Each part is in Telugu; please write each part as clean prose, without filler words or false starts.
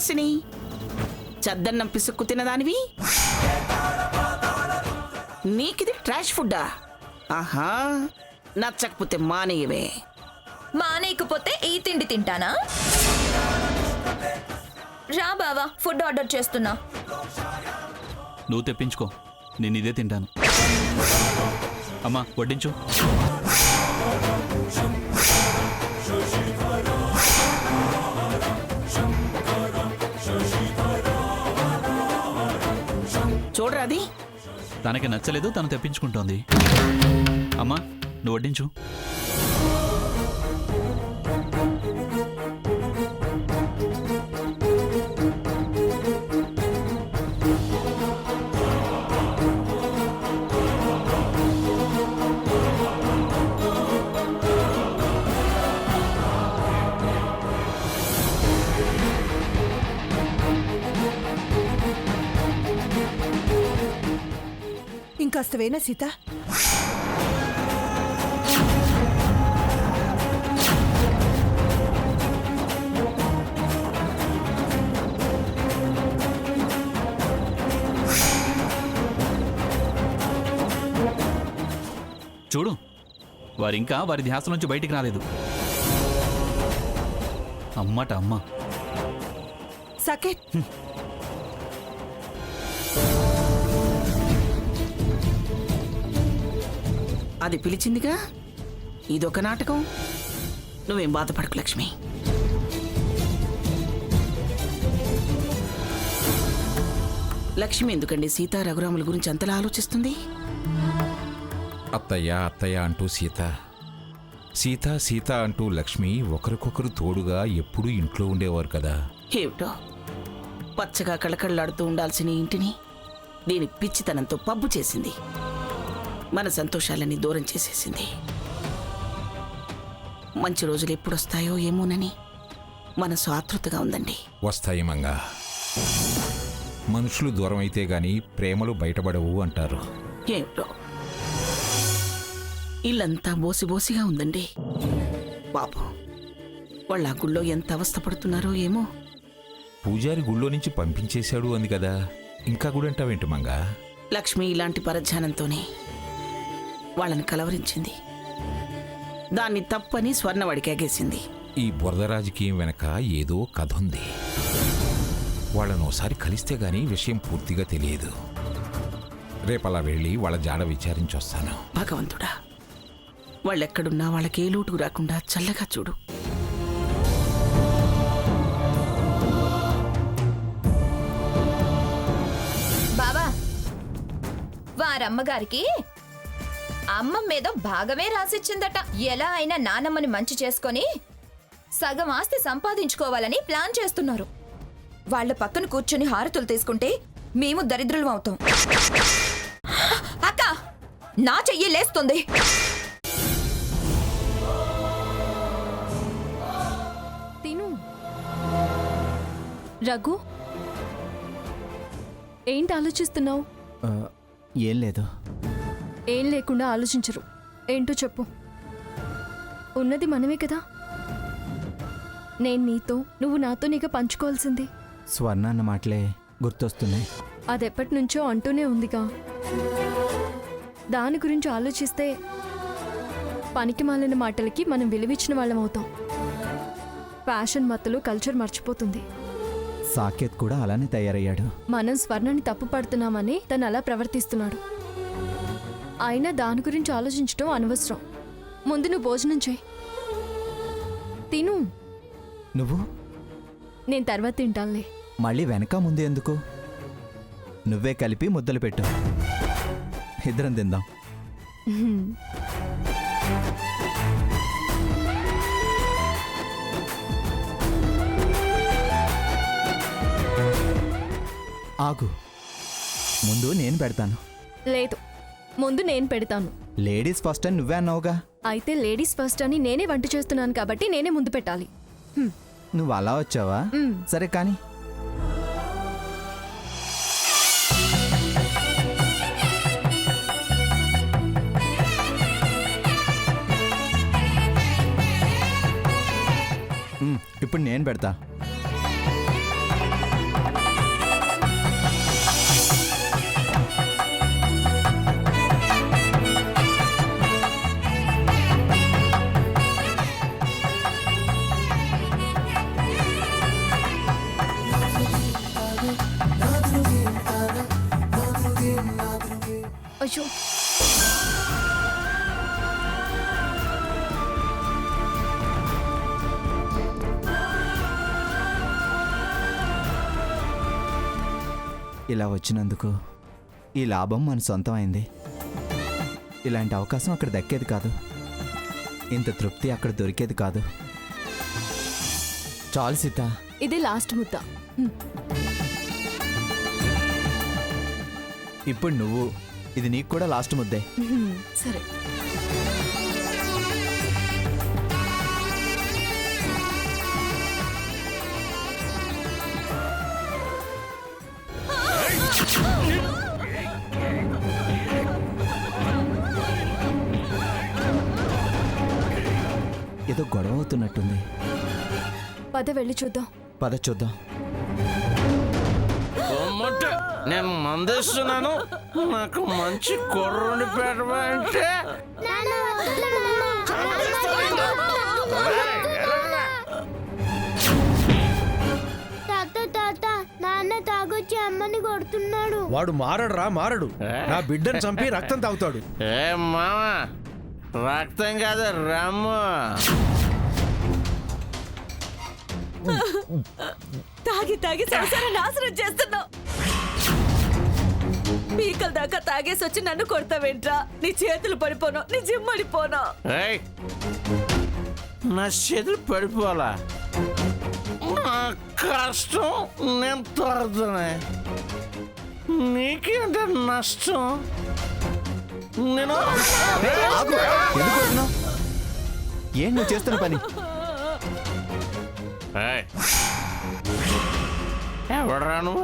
సుహాసిని, చద్దన్నం పిసుక్కు తినదానివి నీకిది ట్రాష్ ఫుడ్డా? ఆహా, నచ్చకపోతే మానేయవే. మానేయకపోతే ఈ తిండి తింటానా? రా బావా, ఫుడ్ ఆర్డర్ చేస్తున్నా. నువ్వు తెప్పించుకో, నేను ఇదే తింటాను. అమ్మా వడ్డించు. చూడరాది, తనకి నచ్చలేదు, తను తెప్పించుకుంటోంది. అమ్మా నువ్వు వడ్డించు. ఇంకాస్త వేనా సీత? చూడు, వారింకా వారి ధ్యాస నుంచి బయటికి రాలేదు. అమ్మట అమ్మ. సాకేత్, అది పిలిచిందిగా, ఇదొక నాటకం. నువ్వేం బాధపడకు లక్ష్మి. లక్ష్మి ఎందుకండి సీతా రఘురాముల గురించి అంతలా ఆలోచిస్తుంది? అత్తయ్య అత్తయ్య అంటూ సీత, సీత సీత అంటూ లక్ష్మి ఒకరికొకరు తోడుగా ఎప్పుడూ ఇంట్లో ఉండేవారు కదా. ఏమిటో పచ్చగా కళకళలాడుతూ ఉండాల్సిన ఇంటిని దీని పిచ్చితనంతో పబ్బు చేసింది. మన సంతోషాలన్నీ దూరం చేసేసింది. మంచి రోజులు ఎప్పుడొస్తాయో ఏమోనని మనసు ఆతృతగా ఉందండి. వస్తాయి మంగా. మనుషులు దూరం అయితే గాని ప్రేమలు బయటపడవు అంటారు. ఏమిటో ఇల్లంతా బోసిబోసిగా ఉందండి. పాపం వాళ్ళ ఆ గుళ్ళో ఎంత అవస్థపడుతున్నారో ఏమో. పూజారి గుళ్ళో నుంచి పంపించేశాడు అంది కదా, ఇంకా గుడంటావేంటి మంగా? లక్ష్మి ఇలాంటి పరధ్యానంతోనే వాళ్ళని కలవరించింది. దాన్ని తప్పని స్వర్ణవాడికి ఎగేసింది. ఈ బురద రాజకీయం వెనక ఏదో కథ ఉంది. వాళ్ళను ఒకసారి కలిస్తే గానీ విషయం పూర్తిగా తెలియదు. రేపలా వెళ్ళి వాళ్ళ జాడ విచారించొస్తాను. భగవంతుడా, వాళ్ళెక్కడున్నా వాళ్ళకి ఏ లోటు రాకుండా చల్లగా చూడు. బావా, వారమ్మగారికి అమ్మ మీద భాగమే రాసిచ్చిందట. ఎలా అయినా నానమ్మని మంచి చేసుకొని సగం ఆస్తి సంపాదించుకోవాలని ప్లాన్ చేస్తున్నారు. వాళ్ళ పక్కన కూర్చొని హారతులు తీసుకుంటే మేము దరిద్రులం అవుతాం. అక్క, నా చెయ్యి లేస్తుంది. తిను. రఘు, ఏంటి ఆలోచిస్తున్నావు? ఏం లేదు. ఏం లేకుండా ఆలోచించరు. ఏంటో చెప్పు. ఉన్నది మనమే కదా. నేను నీతో, నువ్వు నాతో నీగా పంచుకోవాల్సింది. స్వర్ణ అన్న మాటలే గుర్తొస్తున్నాయి. అదెప్పటి నుంచో అంటూనే ఉందిగా. దాని గురించి ఆలోచిస్తే పనికి మాలిన మాటలకి మనం విలువిచ్చిన వాళ్ళం అవుతాం. ఫ్యాషన్ మత్తులు కల్చర్ మర్చిపోతుంది. సాకేత్ కూడా అలానే తయారయ్యాడు. మనం స్వర్ణని తప్పు పడుతున్నామని తను అలా ప్రవర్తిస్తున్నాడు. అయినా దాని గురించి ఆలోచించడం అనవసరం. ముందు నువ్వు భోజనం చేయి. తిను. నువ్వు? నేను తర్వాత తింటానులే. మళ్ళీ వెనక ముందు ఎందుకు? నువ్వే కలిపి ముద్దలు పెట్టు, ఇద్దరం తిందాం. ఆగు, ముందు నేను పెడతాను. లేదు, ముందు నేను పెడతాను. లేడీస్ ఫస్ట్ అని నువ్వే అన్నావుగా. అయితే లేడీస్ ఫస్ట్ అని నేనే వంట చేస్తున్నాను కాబట్టి నేనే ముందు పెట్టాలి. నువ్వు అలా వచ్చావా? సరే కానీ. ఇప్పుడు నేను పెడతా. అయ్యో ఇలా వచ్చినందుకు ఈ లాభం మన సొంతం అయింది. ఇలాంటి అవకాశం అక్కడ దక్కేది కాదు. ఇంత తృప్తి అక్కడ దొరికేది కాదు. చాలు సీత. ఇది లాస్ట్ ముద్ద. ఇప్పుడు నువ్వు, ఇది నీకు కూడా లాస్ట్ ముద్దే. సరే. ఏదో గొడవ అవుతున్నట్టుంది. పద వెళ్ళి చూద్దాం. పద చూద్దాం. నేను మందేస్తున్నాను, నాకు మంచి కుర్రుని పెట్టమంటే తాత నాన్న తాగొచ్చి అమ్మని కొడుతున్నాడు. వాడు మారడురా మారడు. నా బిడ్డను చంపి రక్తం తాగుతాడు. ఏ మామ, రక్తం కాదు రమ్ము. తాగి తాగి సంసారం నాశనం చేస్తున్నావు. పీకల దాకా తాగేసి వచ్చి నన్ను కొడతావేంట్రా? నీ చేతులు పడిపోను, నీ జిమ్మడిపోను. ఏయ్, నా చేతులు పడిపోవాలా? నా కష్టం నేను తాగుతానే, నీకేంటే నష్టం? నేను ఆగు. ఎందుకు కొడుతున్నావ్? ఏం నువ్వు చేస్తున్న పని? ఏయ్, ఎవడరా నువ్వు?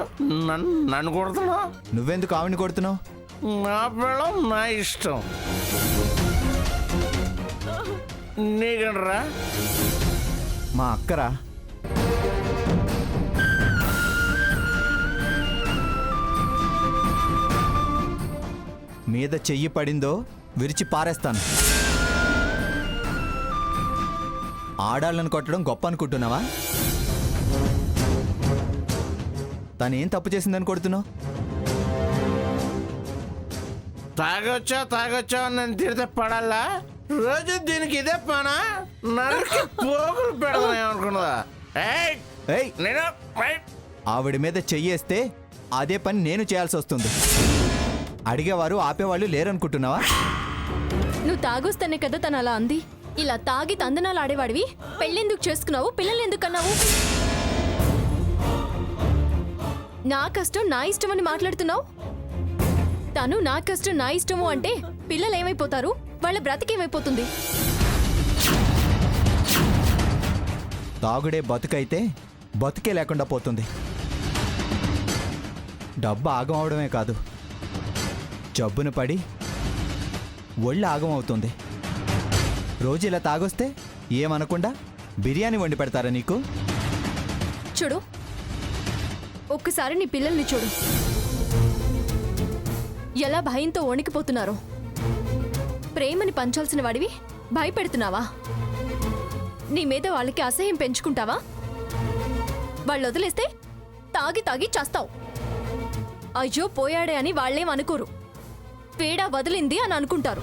నన్ను కొడుతున్నావు? నువ్వెందుకు ఆవిని కొడుతున్నావు? నా పిల్లం నా ఇష్టం. నీకంటరా? మా అక్కరా. మీద చెయ్యి పడిందో విరిచి పారేస్తాను. ఆడాళ్ళను కొట్టడం గొప్ప అనుకుంటున్నావా? తనేం తప్పు చేసిందని కొడుతున్నావు? తాగొచ్చా అని నేను తిడితే పడాలా? రోజు దీనికి ఇదే పనా? నరికి పోగులు పెడదామనుకున్నదా? ఏయ్, నేను ఆవిడ మీద చెయ్యేస్తే అదే పని నేను చేయాల్సి వస్తుంది. అడిగేవారు ఆపేవాళ్ళు లేరనుకుంటున్నావా? నువ్వు తాగొస్తేనే కదా తను అలా అంది. ఇలా తాగి తందనాలు ఆడేవాడివి పెళ్ళెందుకు చేసుకున్నావు? పిల్లలు ఎందుకు అన్నావు? నా కష్టం నా ఇష్టం అని మాట్లాడుతున్నావు. తను నా కష్టం నా ఇష్టము అంటే పిల్లలు ఏమైపోతారు? వాళ్ళ బ్రతికేమైపోతుంది? తాగుడే బతుకైతే బతుకే లేకుండా పోతుంది. డబ్బు ఆగం అవడమే కాదు, జబ్బున పడి ఒళ్ళు ఆగం అవుతుంది. రోజు ఇలా తాగొస్తే ఏమనకుండా బిర్యానీ వండి పెడతారా నీకు? చూడు, ఒక్కసారి నీ పిల్లల్ని చూడు, ఎలా భయంతో వణికిపోతున్నారో. ప్రేమని పంచాల్సిన వాడివి భయపెడుతున్నావా? నీ మీద వాళ్ళకి అసహ్యం పెంచుకుంటావా? వాళ్ళు వదిలేస్తే తాగి తాగి చేస్తావు. అయ్యో పోయాడే అని వాళ్ళేం అనుకోరు, పీడ వదిలింది అని అనుకుంటారు.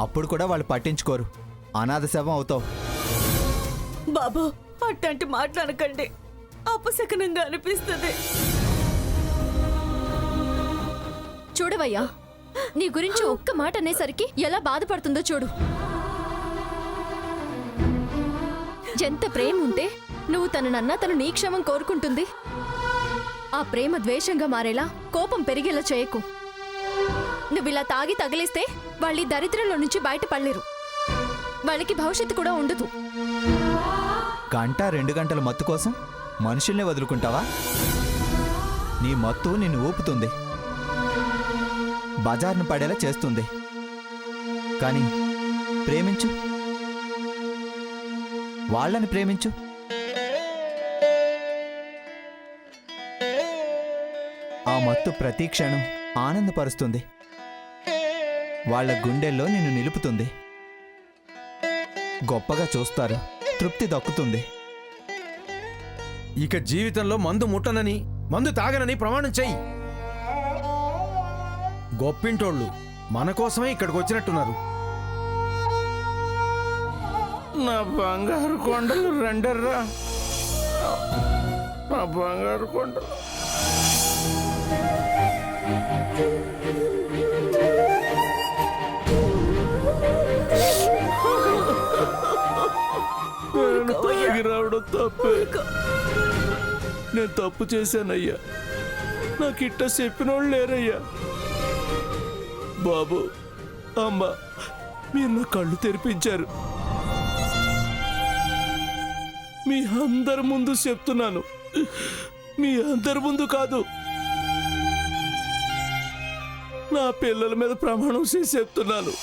అప్పుడు కూడా వాళ్ళు పట్టించుకోరు, అనాథ శవం అవుతావు. బాబు, అట్లాంటి మాట్లాడకండి, అపశకనంగా అనిపిస్తుంది. చూడవయ్యా, నీ గురించి ఒక్క మాట అనేసరికి ఎలా బాధపడుతుందో చూడు. ఎంత ప్రేమ ఉంటే నువ్వు తననన్నా తను నీ క్షేమం కోరుకుంటుంది. ఆ ప్రేమ ద్వేషంగా మారేలా, కోపం పెరిగేలా చేయకు. నువ్విలా తాగి తగిలిస్తే వాళ్ళ దరిద్రంలో నుంచి బయటపడలేరు. వాళ్ళకి భవిష్యత్తు కూడా ఉండదు. గంట 2 గంటల మత్తు కోసం మనుషుల్నే వదులుకుంటావా? నీ మత్తు నిన్ను ఊపుతుంది, బజార్ను పడేలా చేస్తుంది. కానీ ప్రేమించు, వాళ్ళని ప్రేమించు. ఆ మత్తు ప్రతి క్షణం ఆనందపరుస్తుంది, వాళ్ళ గుండెల్లో నిన్ను నిలుపుతుంది. గొప్పగా చూస్తారు, తృప్తి దక్కుతుంది. ఇక జీవితంలో మందు ముట్టనని, మందు తాగనని ప్రమాణం చెయ్యి. గొప్పింటోళ్ళు మన కోసమే ఇక్కడికి వచ్చినట్టున్నారు. నా బంగారు కొండలు రెండర్రా, నా బంగారు కొండలు. నేను తాగి రావడం తప్పే. నేను తప్పు చేశానయ్యా. నాకు ఇట్ట చెప్పినోళ్ళు లేరయ్యా. బాబు, అమ్మ, మీరు నా కళ్ళు తెరిపించారు. మీ అందరి ముందు చెప్తున్నాను, మీ అందరి ముందు కాదు, నా పిల్లల మీద ప్రమాణం చేసి చెప్తున్నాను.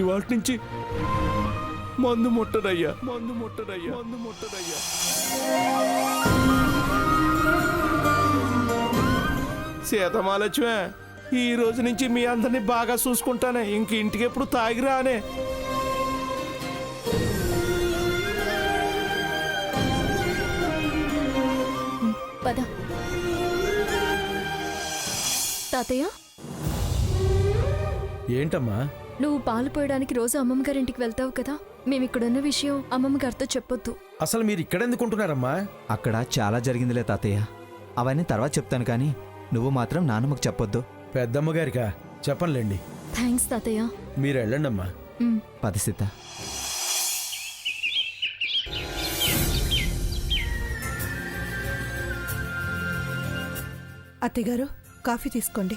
ఇవాటి నుంచి మందు ముట్టనయ్యా, మందు ముట్టనయ్యా, మందు ముట్టనయ్యా. సీతమాలక్ష్మే, ఈ రోజు నుంచి మీ అందరినీ బాగా చూసుకుంటానే. ఇంక ఇంటికి ఎప్పుడు తాగిరానే. పద. తాతయ్య, ఏంటమ్మా? నువ్వు పాలు పోయడానికి రోజు అమ్మమ్మ గారింటికి వెళ్తావు కదా, మేమిక్కడున్న విషయం అమ్మమ్మ గారితో చెప్పొద్దు. అసలు మీరు ఇక్కడెందుకుంటున్నారమ్మా? అక్కడ చాలా జరిగిందిలే తాతయ్య, అవన్నీ తర్వాత చెప్తాను కానీ నువ్వు మాత్రం నాన్నమ్మకు చెప్పొద్దు. పెద్దమ్మ గారికా? చెప్పనులేండి. థ్యాంక్స్ తాతయ్య. మీరు వెళ్ళండమ్మా. పద సీత. అత్తయ్యగారు, కాఫీ తీసుకోండి.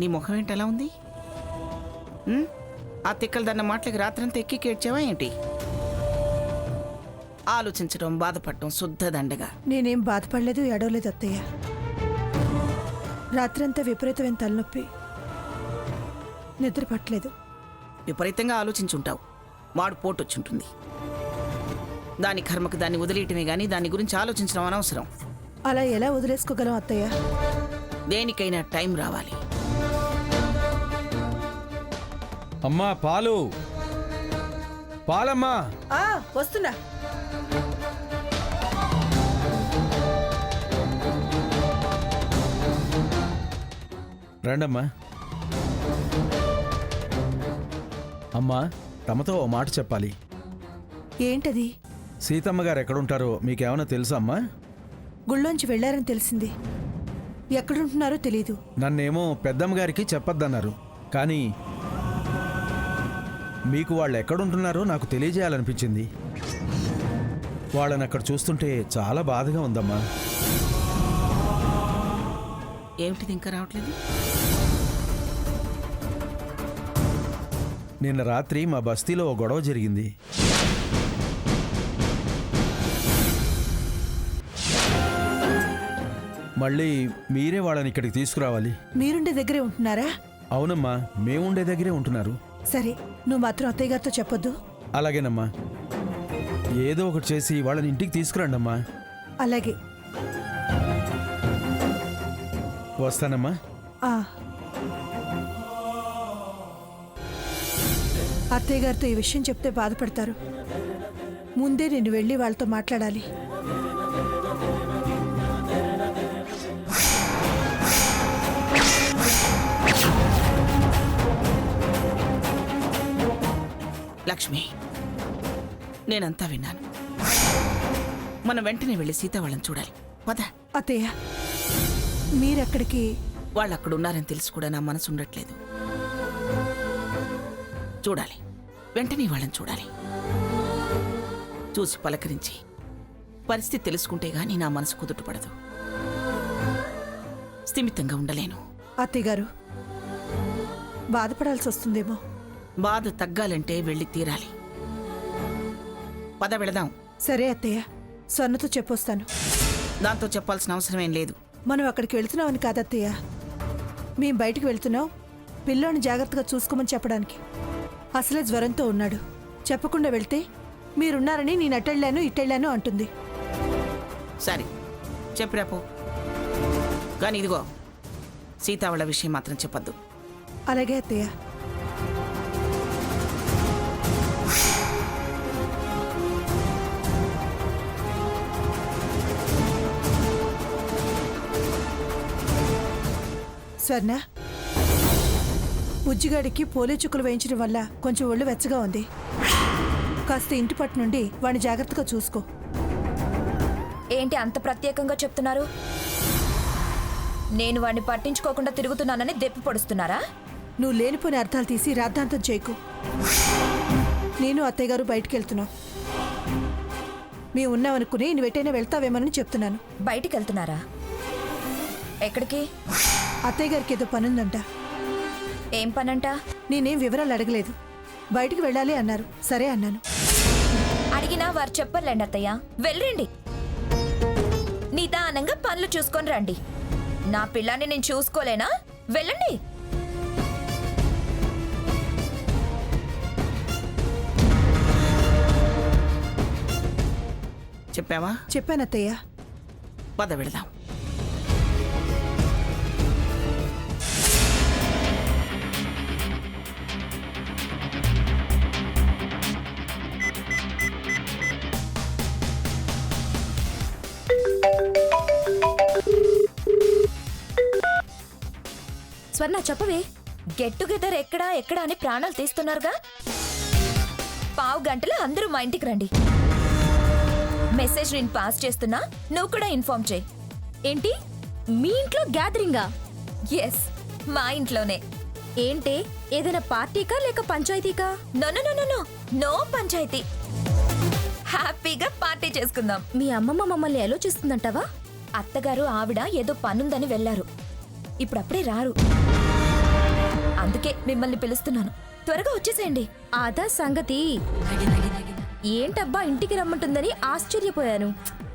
నీ ముఖం ఏంటి ఎలా ఉంది? ఉమ్? ఆ తిక్కల దన్న మాటలకి రాత్రంతా ఎక్కి కేడ్చావా ఏంటి? ఆలోచించడం, బాధపడటం శుద్ధ దండగా. నేనేం బాధపడలేదు, ఏడవలేదు అత్తయ్య. రాత్రంతా విపరీతమైన తలనొప్పి, నిద్ర పట్టలేదు. విపరీతంగా ఆలోచించుంటావు. వాడు పోటొచ్చుంటుంది. దాని కర్మకు దాన్ని వదిలేయటమే గానీ దాని గురించి ఆలోచించడం అనవసరం. అలా ఎలా వదిలేసుకోగలం అత్తయ్య? దేనికైనా టైం రావాలి. అమ్మా, పాలు. పాలమ్మా. వస్తున్నా. రండమ్మా. అమ్మా, తమతో ఓ మాట చెప్పాలి. ఏంటది? సీతమ్మ గారు ఎక్కడుంటారో మీకేమైనా తెలుసా అమ్మా? గుళ్ళోంచి వెళ్లారని తెలిసింది. ఎక్కడుంటున్నారో తెలీదు. నన్నేమో పెద్దమ్మ గారికి చెప్పొద్దన్నారు, కానీ మీకు వాళ్ళు ఎక్కడుంటున్నారో నాకు తెలియజేయాలనిపించింది. వాళ్ళని అక్కడ చూస్తుంటే చాలా బాధగా ఉందమ్మా. ఏమిటిది ఇంకా రావట్లేదు? నిన్న రాత్రి మా బస్తీలో ఓ గొడవ జరిగింది. మళ్ళీ మీరే వాళ్ళని ఇక్కడికి తీసుకురావాలి. మీరుండే దగ్గరే ఉంటున్నారా? అవునమ్మా, మేముండే దగ్గరే ఉంటున్నారు. సరే, నువ్వు మాత్రం అత్తయ్య గారితో చెప్పొద్దు. అలాగేనమ్మా. ఏదో ఒకటి చేసి వాళ్ళని ఇంటికి తీసుకురండమ్మా. అలాగే. వస్తానమ్మా. అత్తయ్య గారితో ఈ విషయం చెప్తే బాధపడతారు. ముందే నేను వెళ్ళి వాళ్ళతో మాట్లాడాలి. లక్ష్మి, నేనంతా విన్నాను. మనం వెంటనే వెళ్ళి సీత వాళ్ళని చూడాలి. పద. అత్తయ్య, మీరెక్కడికి? వాళ్ళు అక్కడ ఉన్నారని తెలిసి కూడా నా మనసు ఉండట్లేదు. చూడాలి, వెంటనే వాళ్ళని చూడాలి. చూసి పలకరించి పరిస్థితి తెలుసుకుంటే గానీ నా మనసు కుదుటపడదు. స్థిమితంగా ఉండలేను. అత్తయ్య గారు, బాధపడాల్సి వస్తుందేమో. బాధ తగ్గాలంటే వెళ్ళి తీరాలి. పద, వెళదాం. సరే అత్తయ్య, స్వర్ణతో చెప్పొస్తాను. దాంతో చెప్పాల్సిన అవసరమేం లేదు. మనం అక్కడికి వెళ్తున్నామని కాదత్తయ్య, మేం బయటికి వెళ్తున్నాం, పిల్లోని జాగ్రత్తగా చూసుకోమని చెప్పడానికి. అసలే జ్వరంతో ఉన్నాడు. చెప్పకుండా వెళ్తే మీరున్నారని నేను అటెళ్ళాను ఇటెళ్ళాను అంటుంది. సరే, చెప్పిరాపో. కానీ ఇదిగో, సీతావళ విషయం మాత్రం చెప్పద్దు. అలాగే అత్తయ్య. స్వర్ణ, బుజ్జిగాడికి పోలియో చుక్కలు వేయించడం వల్ల కొంచెం ఒళ్ళు వెచ్చగా ఉంది. కాస్త ఇంటి పట్టు నుండి వాడిని జాగ్రత్తగా చూసుకో. ఏంటి అంత ప్రత్యేకంగా చెప్తున్నారు? నేను వాడిని పట్టించుకోకుండా తిరుగుతున్నానని దెప్పి పొడుస్తున్నారా? నువ్వు లేనిపోని అర్థాలు తీసి రాద్ధాంతం చేయకు. నేను అత్తయ్య గారు బయటికి వెళ్తున్నావు. మేము ఉన్నామనుకుని నువ్వు ఎటైనా వెళ్తావేమోనని చెప్తున్నాను. బయటికి వెళ్తున్నారా? ఎక్కడికి? అత్తయ్య గారికి ఏదో పనుందంట. ఏం పనంట? నేనేం వివరాలు అడగలేదు. బయటికి వెళ్ళాలి అన్నారు. సరే అన్నాను. అడిగినా వారు చెప్పర్లేండి అత్తయ్య. వెళ్ళండి, నిదానంగా పనులు చూసుకొని రండి. నా పిల్లాన్ని నేను చూసుకోలేనా? వెళ్ళండి. చెప్పావా? చెప్పాను అత్తయ్య. పద వెళదాం. స్వర్ణ చెప్పవే, గెట్ టుగెదర్ ఎక్కడా ఎక్కడా అని ప్రాణాలు తీస్తున్నారుగా. పావు గంటలో అందరూ మా ఇంటికి రండి. మెసేజ్ నేను పాస్ చేస్తున్నా, నువ్వు కూడా ఇన్ఫార్మ్ చేయి. ఏంటి మీ ఇంట్లో గ్యాదరింగా? ఎస్, మా ఇంట్లోనే. ఏంటే ఏదైనా పార్టీకా లేక పంచాయతీకా? No no no no no no panchayati. హ్యాపీగా పార్టీ చేసుకుందాం. మీ అమ్మమ్మ మమ్మల్ని ఆలోచిస్తుందంటావా? అత్తగారు ఆవిడ ఏదో పనుందని వెళ్లారు. ఇప్పుడప్పుడే రారు. అందుకే మిమ్మల్ని పిలుస్తున్నాను. త్వరగా వచ్చేసేయండి. అదా సంగతి. ఏంటబ్బా ఇంటికి రమ్మంటుందని ఆశ్చర్యపోయాను.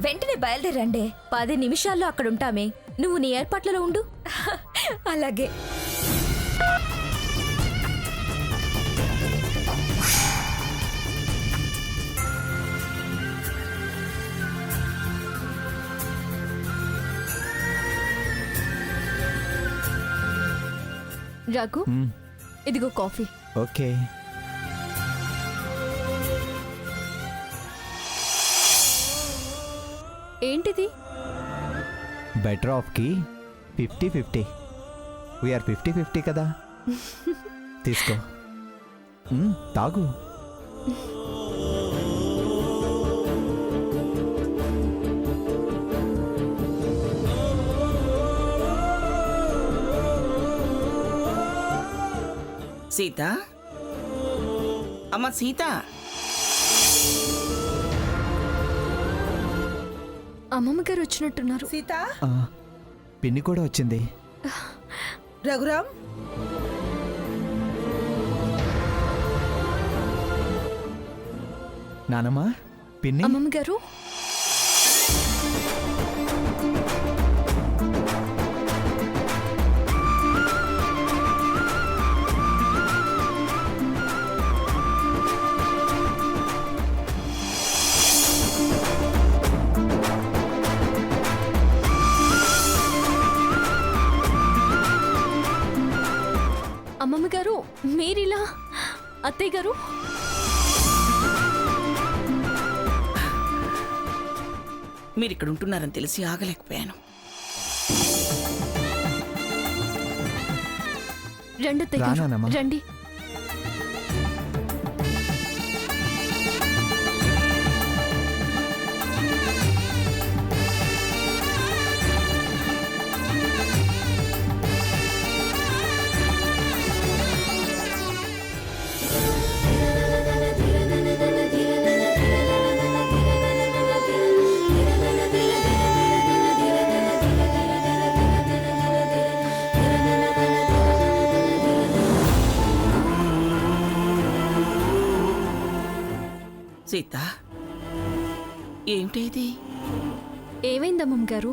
వెంటనే బయలుదేరండి. 10 నిమిషాల్లో అక్కడుంటామే. నువ్వు నీ ఏర్పాట్లలో ఉండు. అలాగే. రఘు, ఇదిగో కాఫీ. ఓకే. ఏంటిది? బెటర్ ఆఫ్కి 50-50. వీఆర్ 50-50 కదా. తీసుకో. తాగు. సీత, అమ్మ సీత. అమ్మమ్మ గారు వచ్చినట్టున్నారు. సీత, పిన్ని కూడా వచ్చింది. రఘురామ్, నానమ్మ, పిన్ని. అమ్మమ్మ గారు, అమ్మమ్మ గారు మీరిలా. అత్తయ్య గారు, మీరు ఇక్కడ ఉంటున్నారని తెలిసి ఆగలేకపోయాను. రండి అత్తయ్య గారు, రానానమ్మా. రండి. సీత, ఏమిటి ఇది? ఏమైందమ్మమ్మ గారు?